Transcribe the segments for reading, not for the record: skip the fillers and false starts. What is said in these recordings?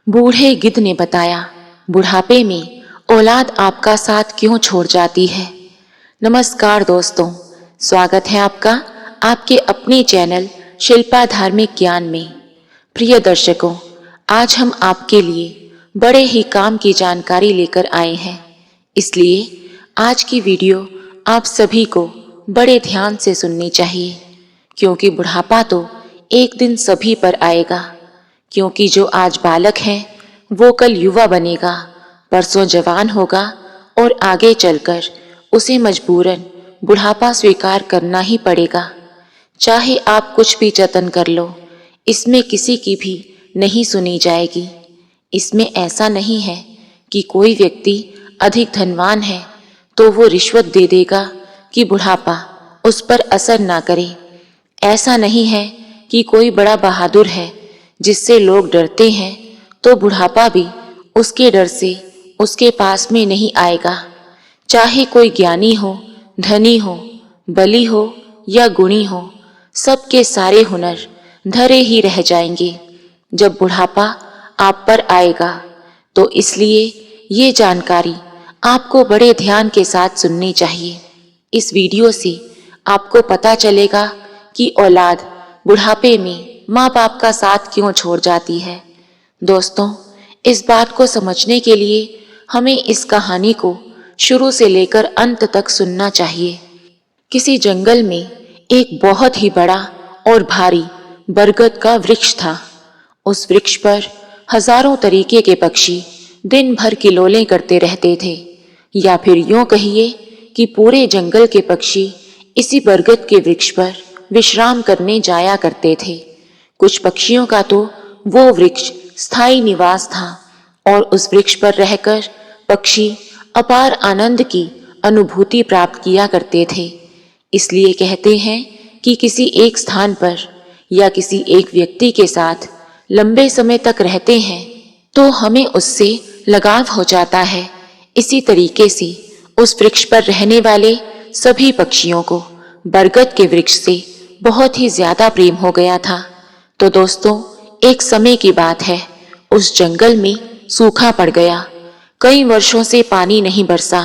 बूढ़े गिद्ध ने बताया, बुढ़ापे में औलाद आपका साथ क्यों छोड़ जाती है। नमस्कार दोस्तों, स्वागत है आपका आपके अपने चैनल शिल्पा धार्मिक ज्ञान में। प्रिय दर्शकों, आज हम आपके लिए बड़े ही काम की जानकारी लेकर आए हैं। इसलिए आज की वीडियो आप सभी को बड़े ध्यान से सुननी चाहिए, क्योंकि बुढ़ापा तो एक दिन सभी पर आएगा। क्योंकि जो आज बालक है वो कल युवा बनेगा, परसों जवान होगा और आगे चलकर उसे मजबूरन बुढ़ापा स्वीकार करना ही पड़ेगा। चाहे आप कुछ भी जतन कर लो, इसमें किसी की भी नहीं सुनी जाएगी। इसमें ऐसा नहीं है कि कोई व्यक्ति अधिक धनवान है तो वो रिश्वत दे देगा कि बुढ़ापा उस पर असर ना करे। ऐसा नहीं है कि कोई बड़ा बहादुर है जिससे लोग डरते हैं तो बुढ़ापा भी उसके डर से उसके पास में नहीं आएगा। चाहे कोई ज्ञानी हो, धनी हो, बली हो या गुणी हो, सबके सारे हुनर धरे ही रह जाएंगे जब बुढ़ापा आप पर आएगा। तो इसलिए ये जानकारी आपको बड़े ध्यान के साथ सुननी चाहिए। इस वीडियो से आपको पता चलेगा कि औलाद बुढ़ापे में माँ बाप का साथ क्यों छोड़ जाती है। दोस्तों, इस बात को समझने के लिए हमें इस कहानी को शुरू से लेकर अंत तक सुनना चाहिए। किसी जंगल में एक बहुत ही बड़ा और भारी बरगद का वृक्ष था। उस वृक्ष पर हजारों तरीके के पक्षी दिन भर किलोलें करते रहते थे, या फिर यूं कहिए कि पूरे जंगल के पक्षी इसी बरगद के वृक्ष पर विश्राम करने जाया करते थे। कुछ पक्षियों का तो वो वृक्ष स्थायी निवास था और उस वृक्ष पर रहकर पक्षी अपार आनंद की अनुभूति प्राप्त किया करते थे। इसलिए कहते हैं कि किसी एक स्थान पर या किसी एक व्यक्ति के साथ लंबे समय तक रहते हैं तो हमें उससे लगाव हो जाता है। इसी तरीके से उस वृक्ष पर रहने वाले सभी पक्षियों को बरगद के वृक्ष से बहुत ही ज्यादा प्रेम हो गया था। तो दोस्तों, एक समय की बात है, उस जंगल में सूखा पड़ गया। कई वर्षों से पानी नहीं बरसा।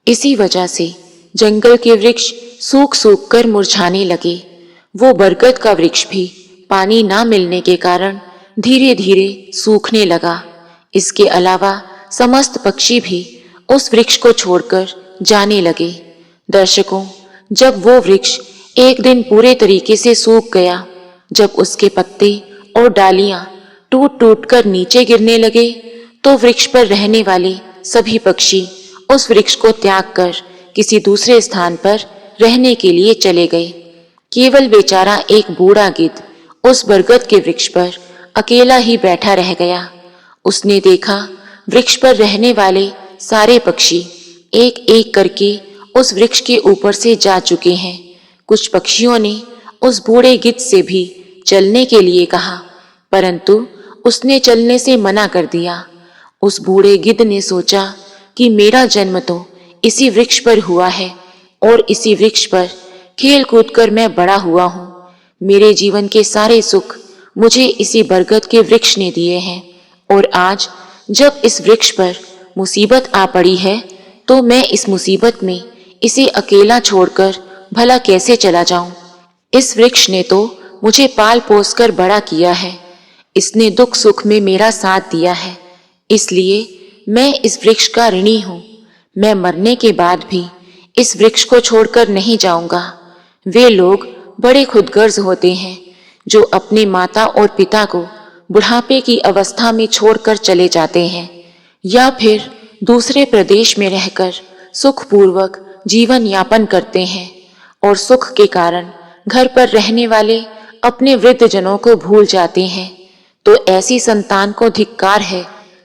इसी वजह से जंगल के वृक्ष सूख सूख कर मुरझाने लगे। वो बरगद का वृक्ष भी पानी ना मिलने के कारण धीरे धीरे सूखने लगा। इसके अलावा समस्त पक्षी भी उस वृक्ष को छोड़कर जाने लगे। दर्शकों, जब वो वृक्ष एक दिन पूरे तरीके से सूख गया, जब उसके पत्ते और डालियां टूट टूट कर नीचे गिरने लगे, तो वृक्ष पर रहने वाले सभी पक्षी उस वृक्ष को त्याग कर किसी दूसरे स्थान पर रहने के लिए चले गए। केवल बेचारा एक बूढ़ा गिद्ध उस बरगद के वृक्ष पर अकेला ही बैठा रह गया। उसने देखा वृक्ष पर रहने वाले सारे पक्षी एक एक करके उस वृक्ष के ऊपर से जा चुके हैं। कुछ पक्षियों ने उस बूढ़े गिद्ध से भी चलने के लिए कहा, परंतु उसने चलने से मना कर दिया। उस बूढ़े गिद्ध ने सोचा कि मेरा जन्म तो इसी वृक्ष पर हुआ है और इसी वृक्ष पर खेल कूद कर मैं बड़ा हुआ हूँ। मेरे जीवन के सारे सुख मुझे इसी बरगद के वृक्ष ने दिए हैं, और आज जब इस वृक्ष पर मुसीबत आ पड़ी है तो मैं इस मुसीबत में इसे अकेला छोड़कर भला कैसे चला जाऊं। इस वृक्ष ने तो मुझे पाल पोस कर बड़ा किया है, इसने दुख सुख में मेरा साथ दिया है, इसलिए मैं इस वृक्ष का ऋणी हूँ। मैं मरने के बाद भी इस वृक्ष को छोड़कर नहीं जाऊंगा। वे लोग बड़े खुदगर्ज होते हैं जो अपने माता और पिता को बुढ़ापे की अवस्था में छोड़कर चले जाते हैं, या फिर दूसरे प्रदेश में रहकर सुखपूर्वक जीवन यापन करते हैं और सुख के कारण घर पर रहने वाले अपने वृद्ध जनों को भूल जाते हैं। तो ऐसी संतान को धिक्कार है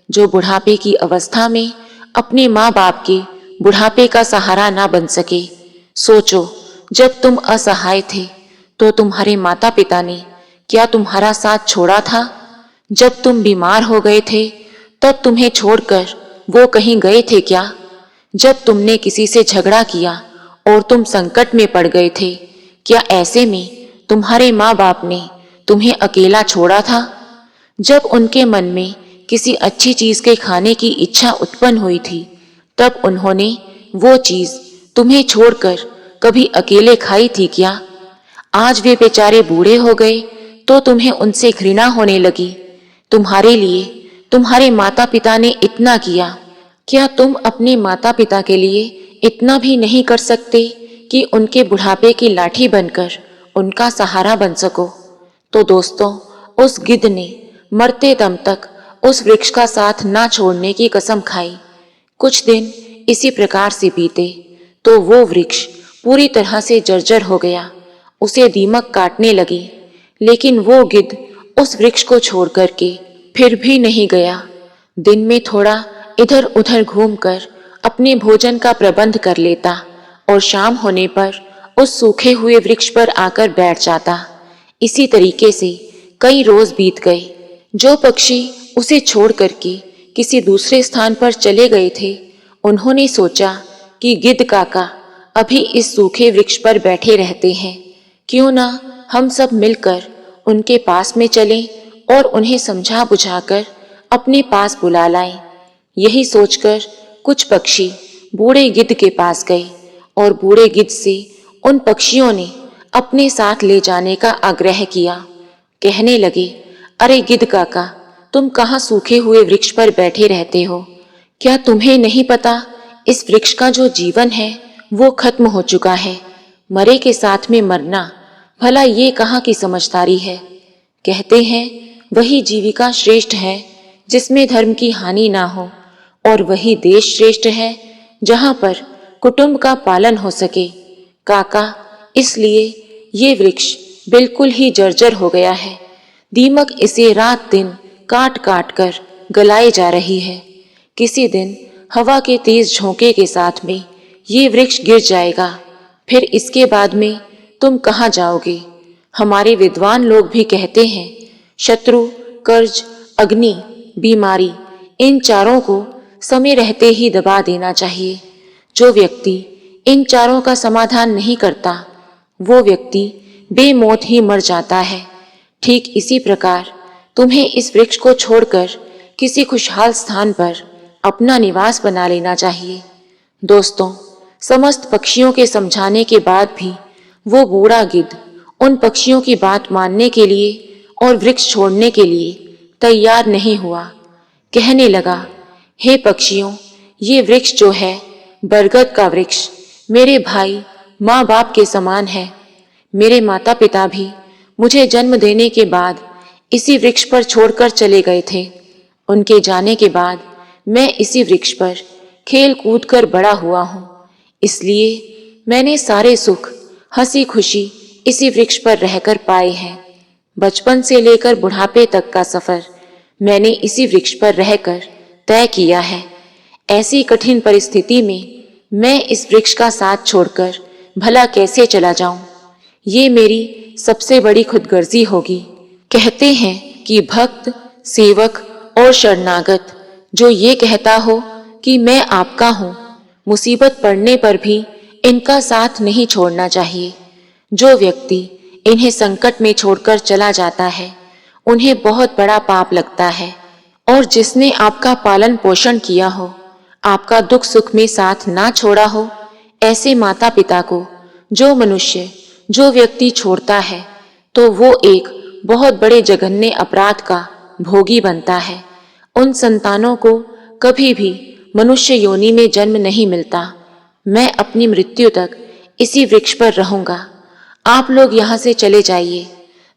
जो बुढ़ापे की अवस्था में अपने माँ बाप के बुढ़ापे का सहारा ना बन सके। सोचो, जब तुम असहाय थे तो तुम्हारे माता पिता ने क्या तुम्हारा साथ छोड़ा था? जब तुम बीमार हो गए थे तब तुम्हें छोड़कर वो कहीं गए थे क्या? जब तुमने किसी से झगड़ा किया और तुम संकट में पड़ गए थे, क्या ऐसे में तुम्हारे माँ बाप ने तुम्हें अकेला छोड़ा था? जब उनके मन में किसी अच्छी चीज के खाने की इच्छा उत्पन्न हुई थी, तब उन्होंने वो चीज तुम्हें छोड़कर कभी अकेले खाई थी क्या? आज वे बेचारे बूढ़े हो गए तो तुम्हें उनसे घृणा होने लगी। तुम्हारे लिए तुम्हारे माता पिता ने इतना किया, क्या तुम अपने माता पिता के लिए इतना भी नहीं कर सकते कि उनके बुढ़ापे की लाठी बनकर उनका सहारा बन सको? तो दोस्तों, उस गिद्ध ने मरते दम तक उस वृक्ष का साथ ना छोड़ने की कसम खाई। कुछ दिन इसी प्रकार से बीते तो वो वृक्ष पूरी तरह से जर्जर हो गया। उसे दीमक काटने लगी, लेकिन वो गिद्ध उस वृक्ष को छोड़ करके फिर भी नहीं गया। दिन में थोड़ा इधर उधर घूमकर अपने भोजन का प्रबंध कर लेता और शाम होने पर उस सूखे हुए वृक्ष पर आकर बैठ जाता। इसी तरीके से कई रोज बीत गए। जो पक्षी उसे छोड़ करके किसी दूसरे स्थान पर चले गए थे, उन्होंने सोचा कि गिद्ध काका अभी इस सूखे वृक्ष पर बैठे रहते हैं, क्यों ना हम सब मिलकर उनके पास में चलें और उन्हें समझा बुझाकर अपने पास बुला लाएं। यही सोचकर कुछ पक्षी बूढ़े गिद्ध के पास गए और बूढ़े गिद्ध से उन पक्षियों ने अपने साथ ले जाने का आग्रह किया। कहने लगे, अरे गिद्ध काका, तुम कहाँ सूखे हुए वृक्ष पर बैठे रहते हो? क्या तुम्हें नहीं पता इस वृक्ष का जो जीवन है वो खत्म हो चुका है। मरे के साथ में मरना भला ये कहाँ की समझदारी है। कहते हैं वही जीविका श्रेष्ठ है जिसमें धर्म की हानि ना हो, और वही देश श्रेष्ठ है जहाँ पर कुटुंब का पालन हो सके। काका, इसलिए ये वृक्ष बिल्कुल ही जर्जर हो गया है। दीमक इसे रात दिन काट काट कर गलाए जा रही है। किसी दिन हवा के तेज झोंके के साथ में ये वृक्ष गिर जाएगा। फिर इसके बाद में तुम कहाँ जाओगे? हमारे विद्वान लोग भी कहते हैं, शत्रु, कर्ज, अग्नि, बीमारी, इन चारों को समय रहते ही दबा देना चाहिए। जो व्यक्ति इन चारों का समाधान नहीं करता, वो व्यक्ति बेमौत ही मर जाता है। ठीक इसी प्रकार तुम्हें इस वृक्ष को छोड़कर किसी खुशहाल स्थान पर अपना निवास बना लेना चाहिए। दोस्तों, समस्त पक्षियों के समझाने के बाद भी वो बूढ़ा गिद्ध उन पक्षियों की बात मानने के लिए और वृक्ष छोड़ने के लिए तैयार नहीं हुआ। कहने लगा, हे पक्षियों, ये वृक्ष जो है बरगद का वृक्ष मेरे भाई माँ बाप के समान है। मेरे माता पिता भी मुझे जन्म देने के बाद इसी वृक्ष पर छोड़कर चले गए थे। उनके जाने के बाद मैं इसी वृक्ष पर खेल कूद कर बड़ा हुआ हूँ, इसलिए मैंने सारे सुख, हंसी खुशी इसी वृक्ष पर रहकर पाए हैं। बचपन से लेकर बुढ़ापे तक का सफर मैंने इसी वृक्ष पर रहकर तय किया है। ऐसी कठिन परिस्थिति में मैं इस वृक्ष का साथ छोड़कर भला कैसे चला जाऊं? ये मेरी सबसे बड़ी खुदगर्जी होगी। कहते हैं कि भक्त, सेवक और शरणागत जो ये कहता हो कि मैं आपका हूँ, मुसीबत पड़ने पर भी इनका साथ नहीं छोड़ना चाहिए। जो व्यक्ति इन्हें संकट में छोड़कर चला जाता है, उन्हें बहुत बड़ा पाप लगता है। और जिसने आपका पालन पोषण किया हो, आपका दुख सुख में साथ ना छोड़ा हो, ऐसे माता पिता को जो मनुष्य, जो व्यक्ति छोड़ता है, तो वो एक बहुत बड़े जघन्य अपराध का भोगी बनता है। उन संतानों को कभी भी मनुष्य योनि में जन्म नहीं मिलता। मैं अपनी मृत्यु तक इसी वृक्ष पर रहूंगा। आप लोग यहाँ से चले जाइए।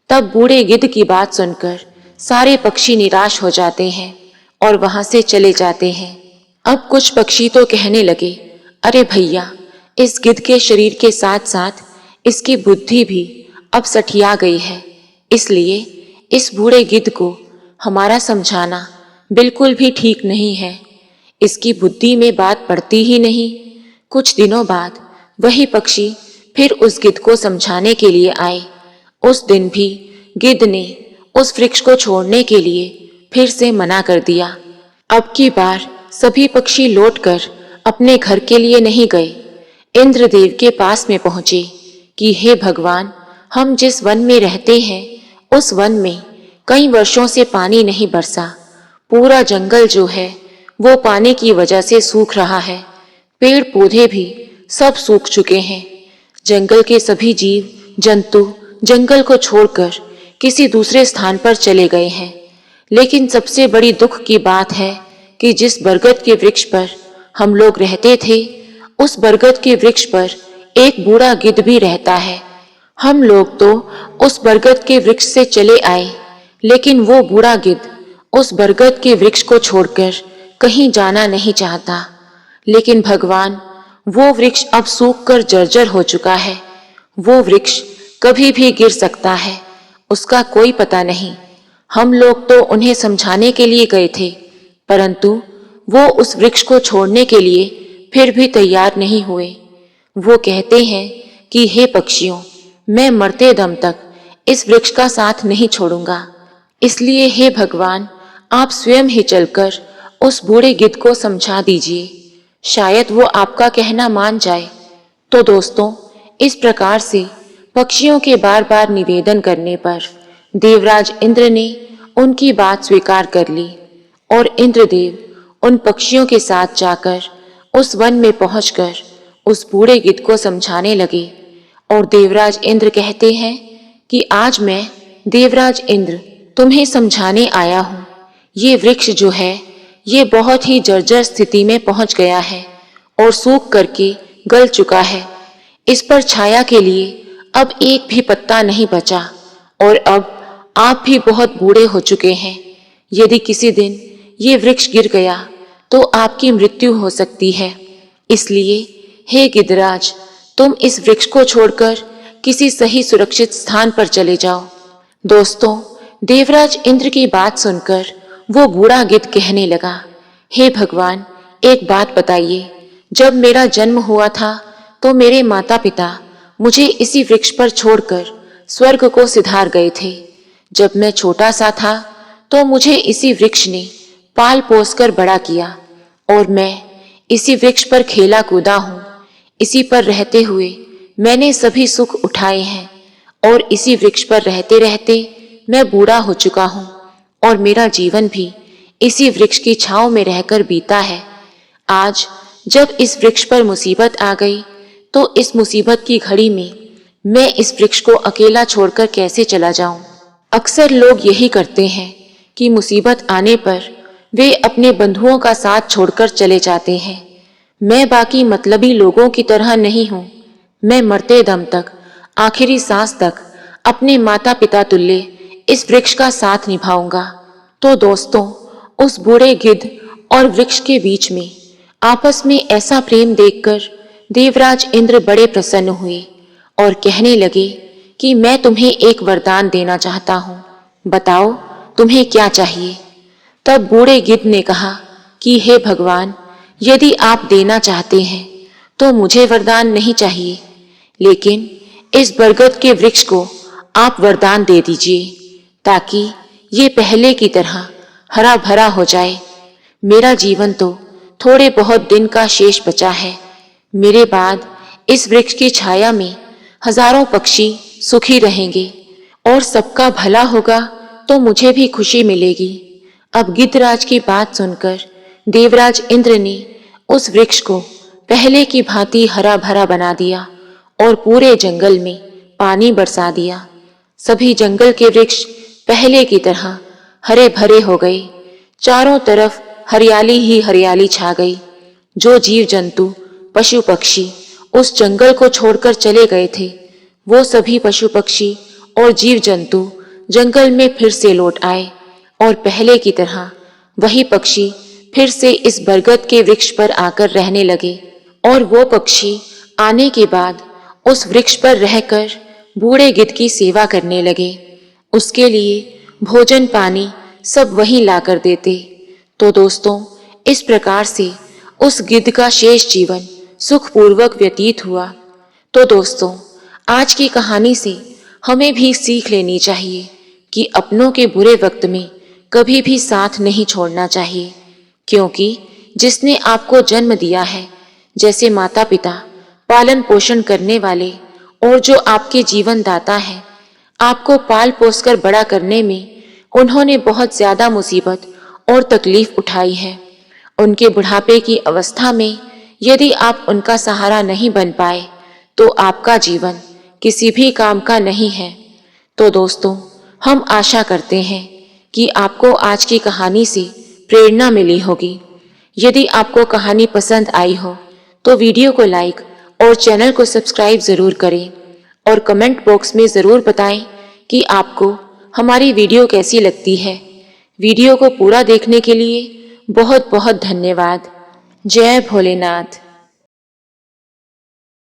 तब बूढ़े गिद्ध की बात सुनकर सारे पक्षी निराश हो जाते हैं और वहां से चले जाते हैं। अब कुछ पक्षी तो कहने लगे, अरे भैया, इस गिद्ध के शरीर के साथ साथ इसकी बुद्धि भी अब सठिया गई है, इसलिए इस बूढ़े गिद्ध को हमारा समझाना बिल्कुल भी ठीक नहीं है। इसकी बुद्धि में बात पड़ती ही नहीं। कुछ दिनों बाद वही पक्षी फिर उस गिद्ध को समझाने के लिए आए। उस दिन भी गिद्ध ने उस वृक्ष को छोड़ने के लिए फिर से मना कर दिया। अब की बार सभी पक्षी लौटकर अपने घर के लिए नहीं गए, इंद्रदेव के पास में पहुंचे कि हे भगवान, हम जिस वन में रहते हैं उस वन में कई वर्षों से पानी नहीं बरसा। पूरा जंगल जो है वो पानी की वजह से सूख रहा है। पेड़ पौधे भी सब सूख चुके हैं। जंगल के सभी जीव जंतु जंगल को छोड़कर किसी दूसरे स्थान पर चले गए हैं। लेकिन सबसे बड़ी दुख की बात है कि जिस बरगद के वृक्ष पर हम लोग रहते थे, उस बरगद के वृक्ष पर एक बूढ़ा गिद्ध भी रहता है। हम लोग तो उस बरगद के वृक्ष से चले आए, लेकिन वो बूढ़ा गिद्ध उस बरगद के वृक्ष को छोड़कर कहीं जाना नहीं चाहता। लेकिन भगवान, वो वृक्ष अब सूख कर जर्जर हो चुका है। वो वृक्ष कभी भी गिर सकता है, उसका कोई पता नहीं। हम लोग तो उन्हें समझाने के लिए गए थे, परंतु वो उस वृक्ष को छोड़ने के लिए फिर भी तैयार नहीं हुए। वो कहते हैं कि हे पक्षियों, मैं मरते दम तक इस वृक्ष का साथ नहीं छोड़ूंगा। इसलिए हे भगवान, आप स्वयं ही चलकर उस बूढ़े गिद्ध को समझा दीजिए, शायद वो आपका कहना मान जाए। तो दोस्तों, इस प्रकार से पक्षियों के बार बार निवेदन करने पर देवराज इंद्र ने उनकी बात स्वीकार कर ली और इंद्रदेव उन पक्षियों के साथ जाकर उस वन में पहुंचकर उस बूढ़े गिद्ध को समझाने लगे। और देवराज इंद्र कहते हैं कि आज मैं देवराज इंद्र तुम्हें समझाने आया हूँ। ये वृक्ष जो है ये बहुत ही जर्जर स्थिति में पहुंच गया है और सूख करके गल चुका है। इस पर छाया के लिए अब एक भी पत्ता नहीं बचा और अब आप भी बहुत बूढ़े हो चुके हैं। यदि किसी दिन ये वृक्ष गिर गया तो आपकी मृत्यु हो सकती है। इसलिए हे गिद्धराज, तुम इस वृक्ष को छोड़कर किसी सही सुरक्षित स्थान पर चले जाओ। दोस्तों, देवराज इंद्र की बात सुनकर वो बूढ़ा गिद्ध कहने लगा, हे भगवान, एक बात बताइए। जब मेरा जन्म हुआ था तो मेरे माता पिता मुझे इसी वृक्ष पर छोड़कर स्वर्ग को सिधार गए थे। जब मैं छोटा सा था तो मुझे इसी वृक्ष ने पाल पोस कर बड़ा किया और मैं इसी वृक्ष पर खेला कूदा हूँ। इसी पर रहते हुए मैंने सभी सुख उठाए हैं और इसी वृक्ष पर रहते रहते मैं बूढ़ा हो चुका हूँ और मेरा जीवन भी इसी वृक्ष की छांव में रहकर बीता है। आज जब इस वृक्ष पर मुसीबत आ गई तो इस मुसीबत की घड़ी में मैं इस वृक्ष को अकेला छोड़कर कैसे चला जाऊं। अक्सर लोग यही करते हैं कि मुसीबत आने पर वे अपने बंधुओं का साथ छोड़कर चले जाते हैं। मैं बाकी मतलबी लोगों की तरह नहीं हूँ। मैं मरते दम तक, आखिरी सांस तक अपने माता पिता तुल्य इस वृक्ष का साथ निभाऊंगा। तो दोस्तों, उस बूढ़े गिद्ध और वृक्ष के बीच में आपस में ऐसा प्रेम देखकर देवराज इंद्र बड़े प्रसन्न हुए और कहने लगे कि मैं तुम्हें एक वरदान देना चाहता हूँ, बताओ तुम्हें क्या चाहिए। तब बूढ़े गिद्ध ने कहा कि हे भगवान, यदि आप देना चाहते हैं तो मुझे वरदान नहीं चाहिए, लेकिन इस बरगद के वृक्ष को आप वरदान दे दीजिए ताकि ये पहले की तरह हरा भरा हो जाए। मेरा जीवन तो थोड़े बहुत दिन का शेष बचा है। मेरे बाद इस वृक्ष की छाया में हजारों पक्षी सुखी रहेंगे और सबका भला होगा तो मुझे भी खुशी मिलेगी। अब गिद्धराज की बात सुनकर देवराज इंद्र ने उस वृक्ष को पहले की भांति हरा भरा बना दिया और पूरे जंगल में पानी बरसा दिया। सभी जंगल के वृक्ष पहले की तरह हरे भरे हो गए। चारों तरफ हरियाली ही हरियाली छा गई। जो जीव जंतु पशु पक्षी उस जंगल को छोड़कर चले गए थे, वो सभी पशु पक्षी और जीव जंतु जंगल में फिर से लौट आए और पहले की तरह वही पक्षी फिर से इस बरगद के वृक्ष पर आकर रहने लगे। और वो पक्षी आने के बाद उस वृक्ष पर रहकर बूढ़े गिद्ध की सेवा करने लगे। उसके लिए भोजन पानी सब वहीं लाकर देते। तो दोस्तों, इस प्रकार से उस गिद्ध का शेष जीवन सुखपूर्वक व्यतीत हुआ। तो दोस्तों, आज की कहानी से हमें भी सीख लेनी चाहिए कि अपनों के बुरे वक्त में कभी भी साथ नहीं छोड़ना चाहिए, क्योंकि जिसने आपको जन्म दिया है, जैसे माता पिता पालन पोषण करने वाले और जो आपके जीवन दाता है, आपको पाल पोसकर बड़ा करने में उन्होंने बहुत ज्यादा मुसीबत और तकलीफ उठाई है। उनके बुढ़ापे की अवस्था में यदि आप उनका सहारा नहीं बन पाए तो आपका जीवन किसी भी काम का नहीं है। तो दोस्तों, हम आशा करते हैं कि आपको आज की कहानी से प्रेरणा मिली होगी। यदि आपको कहानी पसंद आई हो तो वीडियो को लाइक और चैनल को सब्सक्राइब ज़रूर करें और कमेंट बॉक्स में ज़रूर बताएं कि आपको हमारी वीडियो कैसी लगती है। वीडियो को पूरा देखने के लिए बहुत बहुत धन्यवाद। जय भोलेनाथ।